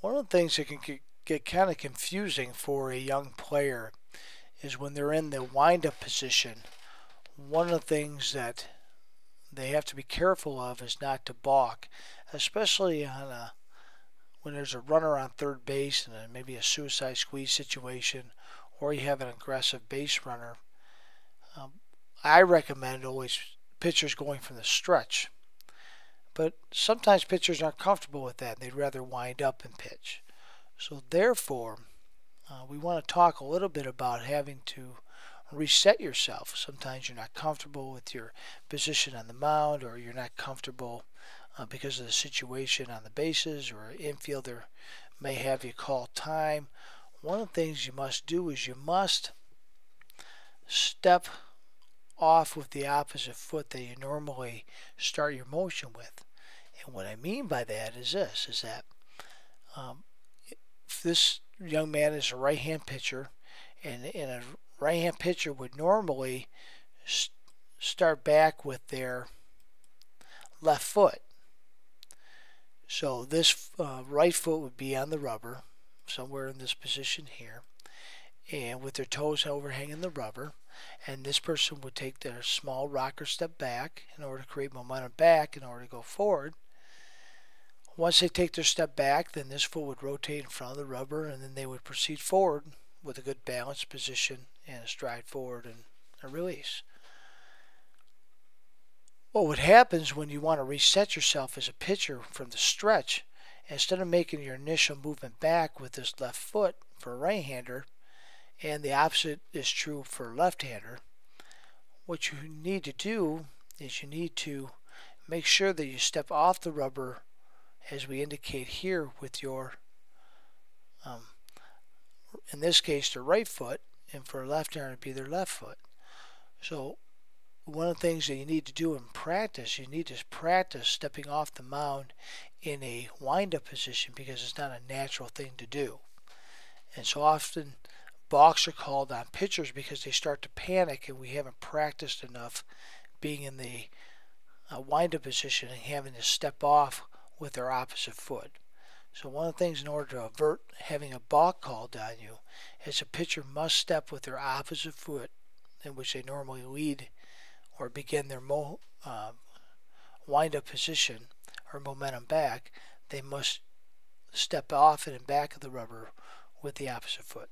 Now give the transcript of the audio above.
One of the things that can get kind of confusing for a young player is when they're in the wind-up position. One of the things that they have to be careful of is not to balk, especially when there's a runner on third base and maybe a suicide squeeze situation, or you have an aggressive base runner. I recommend always pitchers going from the stretch, but sometimes pitchers aren't comfortable with that and they'd rather wind up and pitch. So therefore, we want to talk a little bit about having to reset yourself. Sometimes you're not comfortable with your position on the mound, or you're not comfortable because of the situation on the bases, or an infielder may have you call time. One of the things you must do is you must step off with the opposite foot that you normally start your motion with. And what I mean by that is this, is that if this young man is a right-hand pitcher, and a right-hand pitcher would normally start back with their left foot. So this right foot would be on the rubber, somewhere in this position here, and with their toes overhanging the rubber. And this person would take their small rocker step back in order to create momentum back in order to go forward. Once they take their step back, then this foot would rotate in front of the rubber, and then they would proceed forward with a good balanced position and a stride forward and a release. What happens when you want to reset yourself as a pitcher from the stretch, instead of making your initial movement back with this left foot for a right-hander, and the opposite is true for a left-hander, what you need to do is you need to make sure that you step off the rubber as we indicate here with your, in this case, the right foot, and for a left-hander it'd be their left foot. So one of the things that you need to do in practice, you need to practice stepping off the mound in a wind-up position, because it's not a natural thing to do. And so often balks are called on pitchers because they start to panic and we haven't practiced enough being in the wind-up position and having to step off with their opposite foot. So one of the things in order to avert having a balk called on you is a pitcher must step with their opposite foot, in which they normally lead or begin their wind-up position or momentum back. They must step off and back of the rubber with the opposite foot.